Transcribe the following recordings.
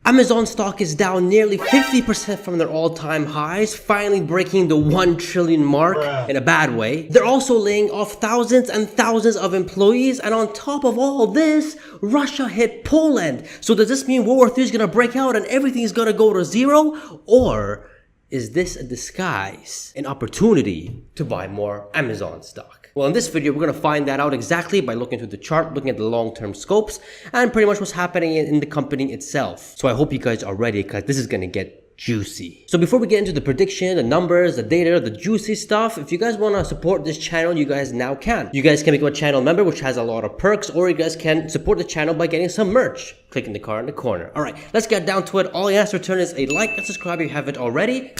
Amazon stock is down nearly 50% from their all-time highs, finally breaking the 1 trillion mark in a bad way. They're also laying off thousands and thousands of employees, and on top of all this, Russia hit Poland. So does this mean World War III is gonna break out and everything is gonna go to zero? Or is this a disguise, an opportunity to buy more Amazon stock? Well, in this video, we're going to find that out exactly by looking through the chart, looking at the long-term scopes, and pretty much what's happening in the company itself. So I hope you guys are ready, because this is going to get juicy. So before we get into the prediction, the numbers, the data, the juicy stuff, if you guys want to support this channel, you guys now can. You guys can become a channel member, which has a lot of perks, or you guys can support the channel by getting some merch. Clicking the card in the corner. All right, let's get down to it. All you have to return is a like and subscribe if you haven't already.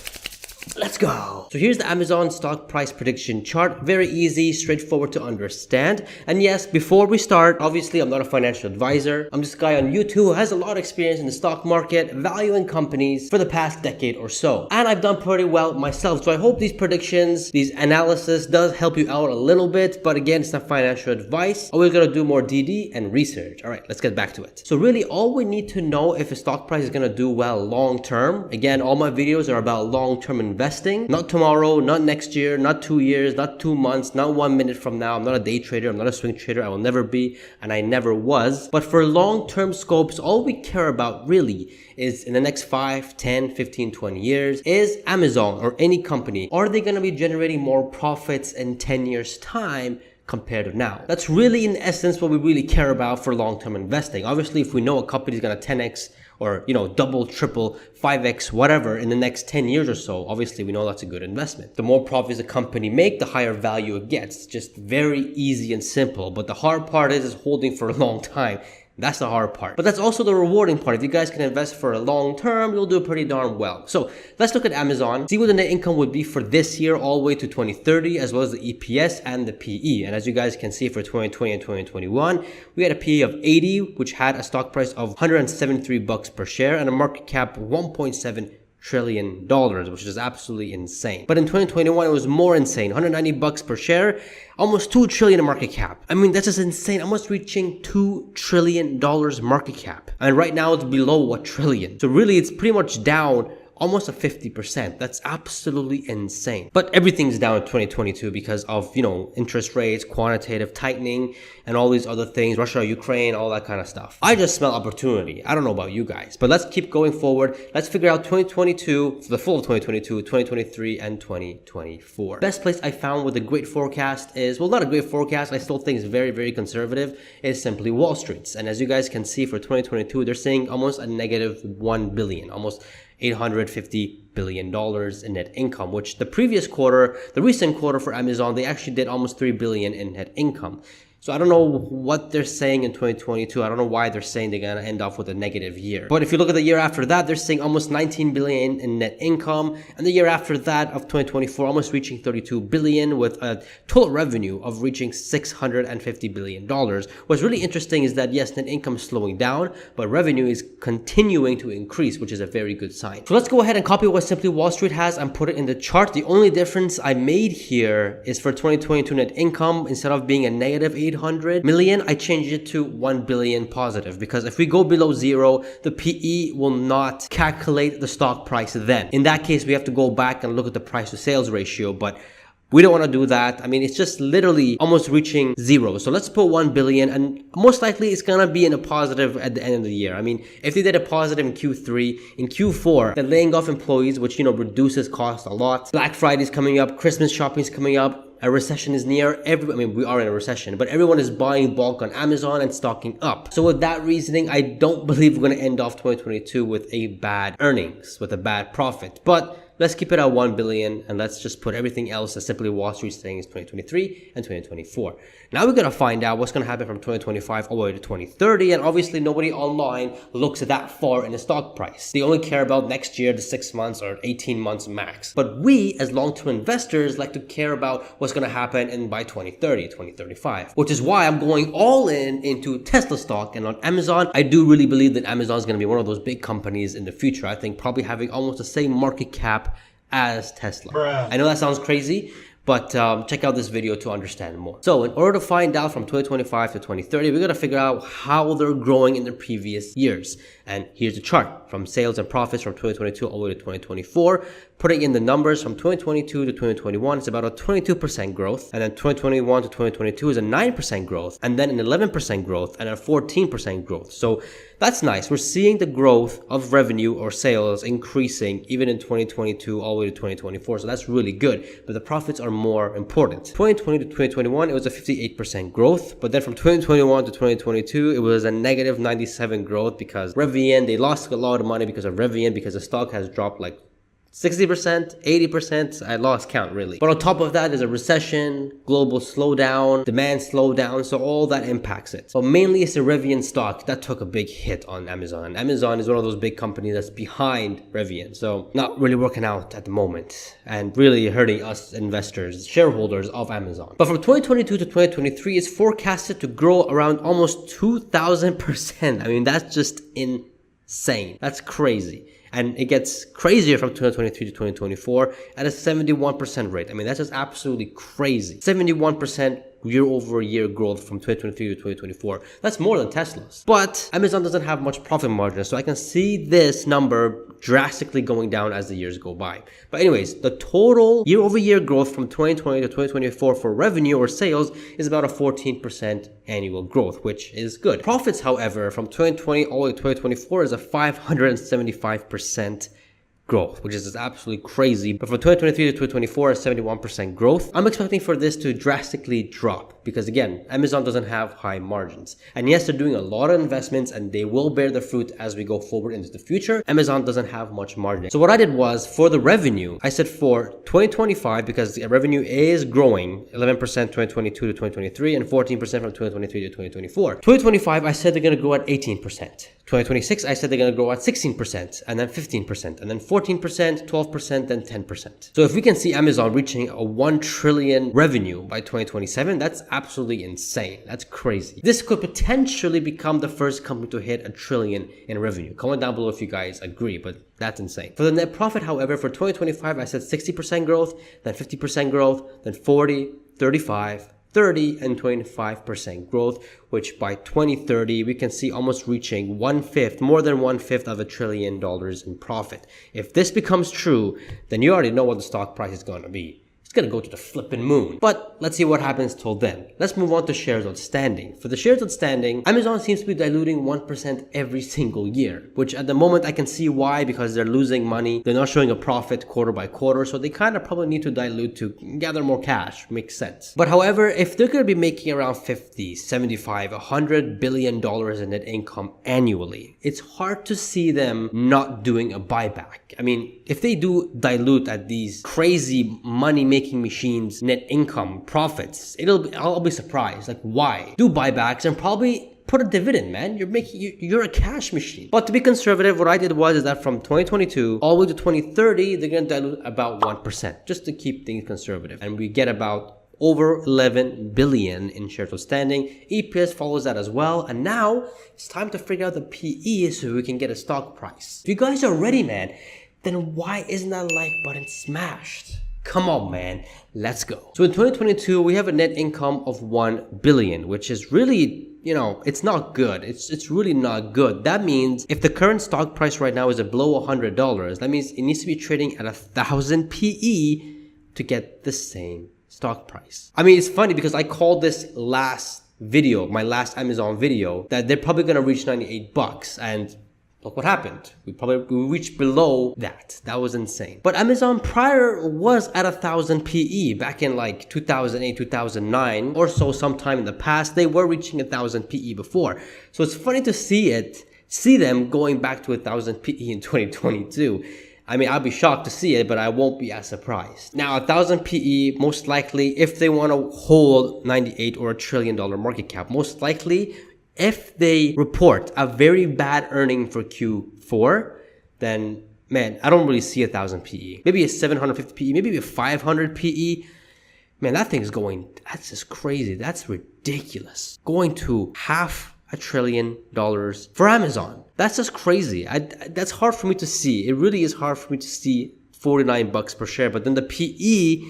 Let's go. So here's the Amazon stock price prediction chart. Very easy, straightforward to understand. And yes, before we start, obviously I'm not a financial advisor. I'm just a guy on YouTube who has a lot of experience in the stock market, valuing companies for the past decade or so. And I've done pretty well myself. So I hope these predictions, these analysis does help you out a little bit. But again, it's not financial advice. Always gotta do more DD and research. All right, let's get back to it. So really all we need to know if a stock price is gonna do well long term. Again, all my videos are about long-term investing, not tomorrow, not next year, not 2 years, not 2 months, not 1 minute from now. I'm not a day trader, I'm not a swing trader, I will never be, and I never was. But for long-term scopes, all we care about really is in the next 5, 10, 15, 20 years, is Amazon or any company, are they going to be generating more profits in 10 years time compared to now? That's really in essence what we really care about for long-term investing. Obviously, if we know a company is going to 10x or, you know, double, triple, 5x, whatever in the next 10 years or so, obviously we know that's a good investment. The more profits a company make, the higher value it gets. Just very easy and simple. But the hard part is holding for a long time. That's the hard part. But that's also the rewarding part. If you guys can invest for a long term, you'll do pretty darn well. So let's look at Amazon, see what the net income would be for this year all the way to 2030, as well as the EPS and the PE. And as you guys can see for 2020 and 2021, we had a PE of 80, which had a stock price of 173 bucks per share and a market cap of 1.7 trillion dollars, which is absolutely insane. But in 2021, it was more insane. 190 bucks per share, almost 2 trillion in market cap. I mean, that's just insane. Almost reaching $2 trillion market cap. And right now it's below a trillion. So really it's pretty much down almost a 50%. That's absolutely insane. But everything's down in 2022 because of, you know, interest rates, quantitative tightening, and all these other things, Russia, Ukraine, all that kind of stuff. I just smell opportunity. I don't know about you guys, but let's keep going forward. Let's figure out 2022, the full of 2022, 2023, and 2024. Best place I found with a great forecast is, well, not a great forecast, I still think it's very, very conservative, is simply Wall Street's. And as you guys can see for 2022, they're saying almost a negative 1 billion, almost $850 billion in net income, which the previous quarter, the recent quarter for Amazon, they actually did almost 3 billion in net income. So I don't know what they're saying in 2022. I don't know why they're saying they're going to end off with a negative year. But if you look at the year after that, they're saying almost 19 billion in net income. And the year after that of 2024, almost reaching 32 billion with a total revenue of reaching $650 billion. What's really interesting is that yes, net income is slowing down, but revenue is continuing to increase, which is a very good sign. So let's go ahead and copy what Simply Wall Street has and put it in the chart. The only difference I made here is for 2022 net income, instead of being a negative 800 million, I changed it to 1 billion positive, because if we go below zero, the PE will not calculate the stock price then. In that case, we have to go back and look at the price to sales ratio, but we don't want to do that. I mean, it's just literally almost reaching zero. So let's put 1 billion, and most likely it's going to be in a positive at the end of the year. I mean, if they did a positive in Q3, in Q4, they're laying off employees, which, you know, reduces cost a lot. Black Friday is coming up, Christmas shopping is coming up. A recession is near. I mean, we are in a recession, but everyone is buying bulk on Amazon and stocking up. So with that reasoning, I don't believe we're going to end off 2022 with a bad earnings, with a bad profit. But let's keep it at 1 billion, and let's just put everything else as Simply Wall Street saying is 2023 and 2024. Now we're going to find out what's going to happen from 2025 all the way to 2030. And obviously nobody online looks that far in the stock price. They only care about next year, the 6 months or 18 months max. But we as long-term investors like to care about what's going to happen in by 2030, 2035, which is why I'm going all in into Tesla stock. And on Amazon, I do really believe that Amazon is going to be one of those big companies in the future. I think probably having almost the same market cap as Tesla. I know that sounds crazy, But check out this video to understand more. So in order to find out from 2025 to 2030, we got to figure out how they're growing in the previous years. And here's the chart from sales and profits from 2022 all the way to 2024. Putting in the numbers from 2022 to 2021, it's about a 22% growth. And then 2021 to 2022 is a 9% growth. And then an 11% growth and a 14% growth. So that's nice. We're seeing the growth of revenue or sales increasing even in 2022 all the way to 2024. So that's really good. But the profits are more important. 2020 to 2021, it was a 58% growth. But then from 2021 to 2022, it was a negative 97% growth because Rivian, they lost a lot of money because of Rivian because the stock has dropped like 60%, 80%, I lost count really. But on top of that, there's a recession, global slowdown, demand slowdown, so all that impacts it. But mainly it's the Rivian stock that took a big hit on Amazon. Amazon is one of those big companies that's behind Rivian, so not really working out at the moment and really hurting us investors, shareholders of Amazon. But from 2022 to 2023, it's forecasted to grow around almost 2,000%. I mean, that's just insane. That's crazy. And it gets crazier from 2023 to 2024 at a 71% rate. I mean, that's just absolutely crazy. 71% year-over-year growth from 2023 to 2024. That's more than Tesla's. But Amazon doesn't have much profit margin, so I can see this number drastically going down as the years go by. But anyways, the total year-over-year growth from 2020 to 2024 for revenue or sales is about a 14% annual growth, which is good. Profits, however, from 2020 all the way to 2024 is a 575% growth, which is absolutely crazy. But from 2023 to 2024, a 71% growth. I'm expecting for this to drastically drop because again, Amazon doesn't have high margins. And yes, they're doing a lot of investments and they will bear the fruit as we go forward into the future. Amazon doesn't have much margin. So what I did was for the revenue, I said for 2025, because the revenue is growing 11% 2022 to 2023 and 14% from 2023 to 2024. 2025, I said they're going to grow at 18%. 2026, I said they're going to grow at 16% and then 15% and then 14%, 12%, then 10%. So if we can see Amazon reaching a 1 trillion revenue by 2027, that's absolutely insane. That's crazy. This could potentially become the first company to hit 1 trillion in revenue. Comment down below if you guys agree, but that's insane. For the net profit, however, for 2025, I said 60% growth, then 50% growth, then 40, 35, 30 and 25% growth, which by 2030 we can see almost reaching more than one fifth of $1 trillion in profit. If this becomes true, then you already know what the stock price is going to be. It's going to go to the flipping moon. But let's see what happens till then. Let's move on to shares outstanding. For the shares outstanding, Amazon seems to be diluting 1% every single year, which at the moment I can see why, because they're losing money. They're not showing a profit quarter by quarter, so they kind of probably need to dilute to gather more cash. Makes sense. But however, if they're going to be making around 50, 75, $100 billion in net income annually, it's hard to see them not doing a buyback. I mean, if they do dilute at these crazy money-making machines net income profits, I'll be surprised. Like, why? Do buybacks and probably put a dividend, man. You're a cash machine. But to be conservative, what I did was that from 2022 all the way to 2030, they're gonna dilute about 1%, just to keep things conservative, and we get about over 11 billion in shares outstanding. EPS follows that as well. And now it's time to figure out the PE so we can get a stock price. If you guys are ready, man, then why isn't that like button smashed? Come on, man, let's go. So in 2022, we have a net income of 1 billion, which is really, it's not good. It's really not good. That means if the current stock price right now is below $100, that means it needs to be trading at 1,000 PE to get the same stock price. I mean, it's funny because I called this last video, my last Amazon video, that they're probably gonna reach 98 bucks, and look what happened. We reached below that. That was insane. But Amazon prior was at 1,000 PE back in like 2008, 2009 or so. Sometime in the past, they were reaching 1,000 PE before. So it's funny to see them going back to 1,000 PE in 2022. I mean, I'll be shocked to see it, but I won't be as surprised. Now, 1,000 PE, most likely, if they want to hold 98 or $1 trillion market cap, most likely, if they report a very bad earning for Q4, then, man, I don't really see 1,000 PE. Maybe a 750 PE, maybe a 500 PE. Man, that thing's going, that's just crazy. That's ridiculous. Going to $500 billion for Amazon. That's just crazy. That's hard for me to see. It really is hard for me to see 49 bucks per share. But then the PE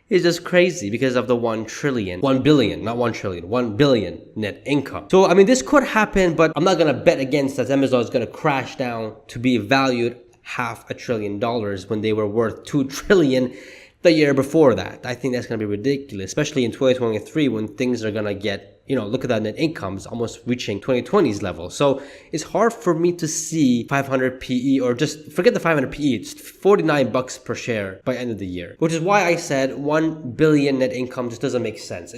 is just crazy because of the 1 trillion, 1 billion, not 1 trillion, 1 billion net income. So, I mean, this could happen, but I'm not going to bet against that Amazon is going to crash down to be valued $500 billion when they were worth 2 trillion the year before that. I think that's going to be ridiculous, especially in 2023 when things are going to get, look at that net income is almost reaching 2020's level. So it's hard for me to see 500 PE, or just forget the 500 PE. It's $49 per share by end of the year, which is why I said 1 billion net income just doesn't make sense.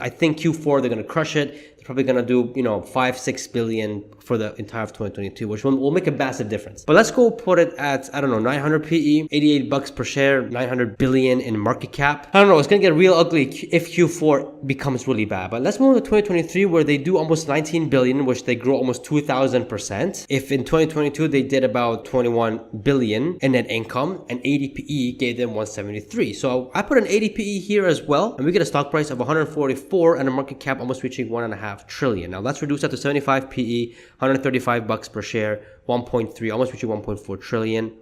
I think Q4 they're going to crush it. They're probably going to do, 5-6 billion for the entire of 2022, which will make a massive difference. But let's go put it at, 900 PE, $88 per share, 900 billion in market cap. I don't know, it's going to get real ugly if Q4 becomes really bad. But let's move to 2023 where they do almost 19 billion, which they grow almost 2,000%. If in 2022 they did about 21 billion in net income, and 80 PE gave them 173. So I put an 80 PE here as well, and we get a stock price of 144 and a market cap almost reaching 1.5 trillion. Now let's reduce that to 75 PE, $135 per share, 1.3, almost reaching 1.4 trillion.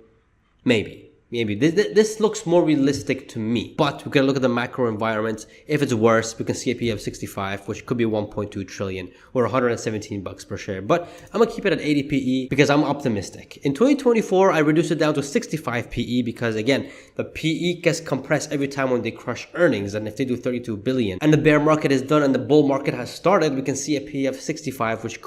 Maybe. This looks more realistic to me, but we gotta look at the macro environment. If it's worse, we can see a PE of 65, which could be 1.2 trillion or $117 per share. But I'm gonna keep it at 80 PE because I'm optimistic. In 2024, I reduced it down to 65 PE because again, the PE gets compressed every time when they crush earnings. And if they do 32 billion and the bear market is done and the bull market has started, we can see a PE of 65, which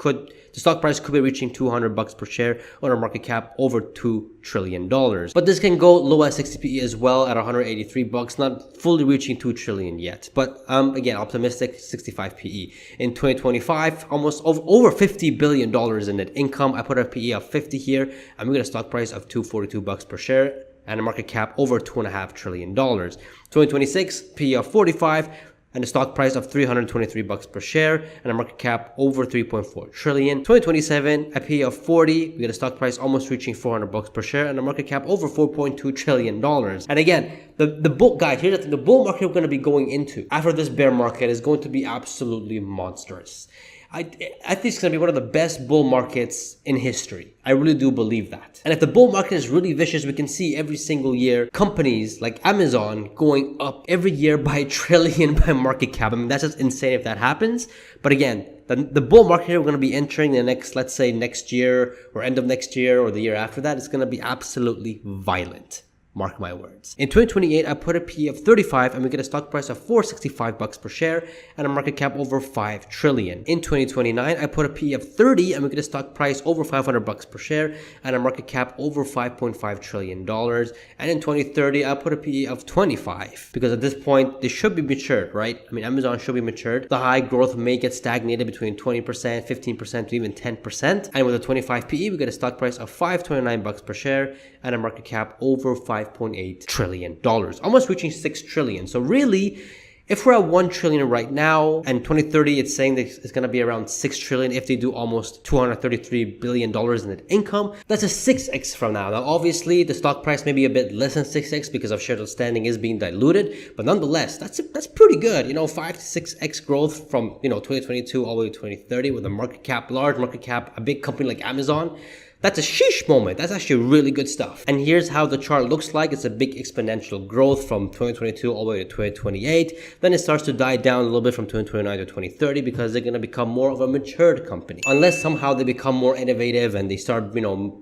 the stock price could be reaching $200 per share on a market cap over $2 trillion. But this can go low at 60 PE as well at $183, not fully reaching 2 trillion yet. But again, optimistic, 65 PE. In 2025, almost over $50 billion in net income. I put a PE of 50 here, and we get a stock price of $242 per share and a market cap over $2.5 trillion. 2026, PE of 45, and a stock price of $323 per share and a market cap over 3.4 trillion. 2027, a PE of 40, we get a stock price almost reaching $400 per share and a market cap over $4.2 trillion. And again, the bull, guys, here's the thing, the bull market we're going to be going into after this bear market is going to be absolutely monstrous. I think it's going to be one of the best bull markets in history. I really do believe that. And if the bull market is really vicious, we can see every single year companies like Amazon going up every year by $1 trillion by market cap. I mean, that's just insane if that happens. But again, the bull market here we're going to be entering the next, let's say next year or end of next year or the year after that, it's going to be absolutely violent. Mark my words. In 2028, I put a PE of 35 and we get a stock price of $465 per share and a market cap over 5 trillion. In 2029, I put a PE of 30 and we get a stock price over $500 per share and a market cap over $5.5 trillion. And in 2030, I put a PE of 25 because at this point, they should be matured, right? I mean, Amazon should be matured. The high growth may get stagnated between 20%, 15% to even 10%. And with a 25 PE, we get a stock price of $529 per share and a market cap over $5.8 trillion, almost reaching 6 trillion. So really, if we're at 1 trillion right now and 2030, it's saying that it's going to be around 6 trillion if they do almost $233 billion in net income. That's a 6x from now. Now, obviously, the stock price may be a bit less than 6x because of shares outstanding is being diluted. But nonetheless, that's pretty good. 5 to 6x growth from, 2022 all the way to 2030 with a large market cap, a big company like Amazon. That's a sheesh moment. That's actually really good stuff. And here's how the chart looks like. It's a big exponential growth from 2022 all the way to 2028. Then it starts to die down a little bit from 2029 to 2030 because they're going to become more of a matured company. Unless somehow they become more innovative and they start,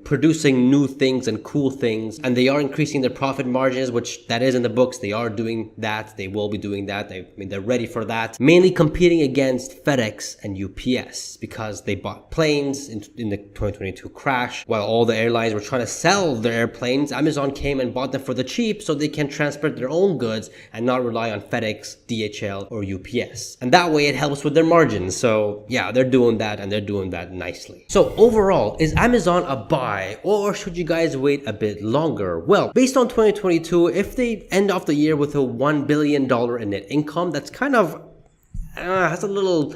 producing new things and cool things. And they are increasing their profit margins, which that is in the books. They are doing that. They will be doing that. They're ready for that. Mainly competing against FedEx and UPS because they bought planes in the 2022 crash. While all the airlines were trying to sell their airplanes, Amazon came and bought them for the cheap so they can transport their own goods and not rely on FedEx, DHL, or UPS. And that way it helps with their margins. So yeah, they're doing that and they're doing that nicely. So overall, is Amazon a buy or should you guys wait a bit longer? Well, based on 2022, if they end off the year with a $1 billion in net income, that's kind of, has a little...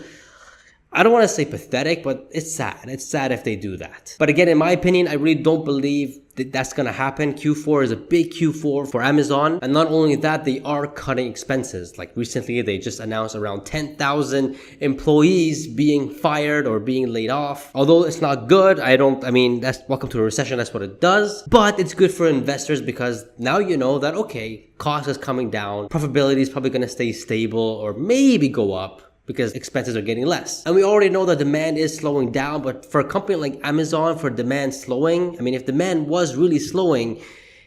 I don't want to say pathetic, but it's sad. It's sad if they do that. But again, in my opinion, I really don't believe that's going to happen. Q4 is a big Q4 for Amazon. And not only that, they are cutting expenses. Like recently, they just announced around 10,000 employees being fired or being laid off. Although it's not good, that's welcome to a recession. That's what it does. But it's good for investors because now you know that, okay, cost is coming down. Profitability is probably going to stay stable or maybe go up, because expenses are getting less. And we already know that demand is slowing down, but for a company like Amazon, for demand slowing, if demand was really slowing,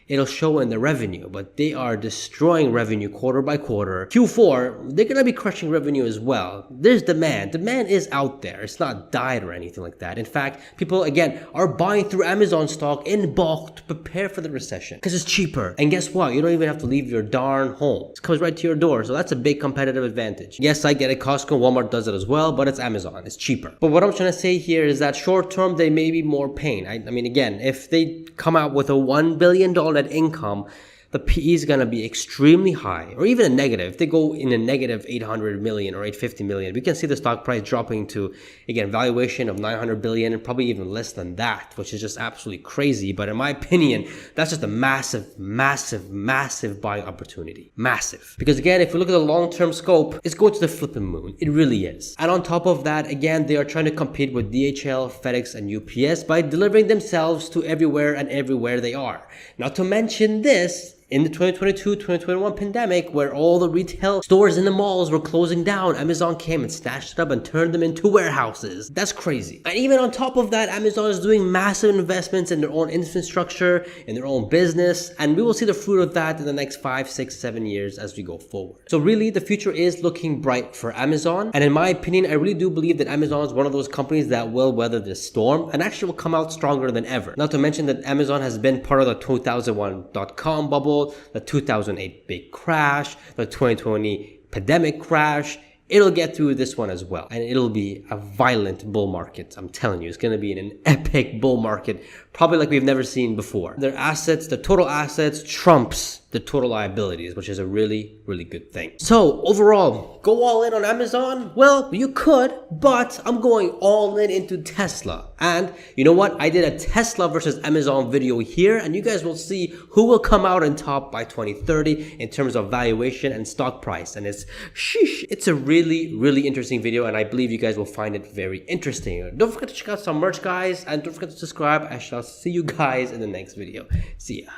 it'll show in the revenue, but they are destroying revenue quarter by quarter. Q4, they're gonna be crushing revenue as well. There's demand. Demand is out there. It's not died or anything like that. In fact, people, again, are buying through Amazon stock in bulk to prepare for the recession because it's cheaper. And guess what? You don't even have to leave your darn home. It comes right to your door. So that's a big competitive advantage. Yes, I get it. Costco, Walmart does it as well, but it's Amazon. It's cheaper. But what I'm trying to say here is that short term, they may be more pain. Again, if they come out with a $1 billion net income, the PE is going to be extremely high, or even a negative. If they go in a negative 800 million or 850 million, we can see the stock price dropping to, again, valuation of 900 billion and probably even less than that, which is just absolutely crazy. But in my opinion, that's just a massive, massive, massive buying opportunity. Massive. Because again, if we look at the long-term scope, it's going to the flipping moon. It really is. And on top of that, again, they are trying to compete with DHL, FedEx, and UPS by delivering themselves to everywhere and everywhere they are. Not to mention this, in the 2022-2021 pandemic, where all the retail stores in the malls were closing down, Amazon came and snatched it up and turned them into warehouses. That's crazy. And even on top of that, Amazon is doing massive investments in their own infrastructure, in their own business, and we will see the fruit of that in the next 5, 6, 7 years as we go forward. So really, the future is looking bright for Amazon. And in my opinion, I really do believe that Amazon is one of those companies that will weather this storm and actually will come out stronger than ever. Not to mention that Amazon has been part of the 2001 .com bubble, the 2008 big crash, the 2020 pandemic crash. It'll get through this one as well. And it'll be a violent bull market. I'm telling you, it's going to be an epic bull market, probably like we've never seen before. Their assets, the total assets trumps the total liabilities, which is a really, really good thing. So overall, go all in on Amazon? Well, you could, but I'm going all in into Tesla. And you know what? I did a Tesla versus Amazon video here, and you guys will see who will come out on top by 2030 in terms of valuation and stock price. And it's a really, really interesting video, and I believe you guys will find it very interesting. Don't forget to check out some merch, guys, and don't forget to subscribe. I shall see you guys in the next video. See ya.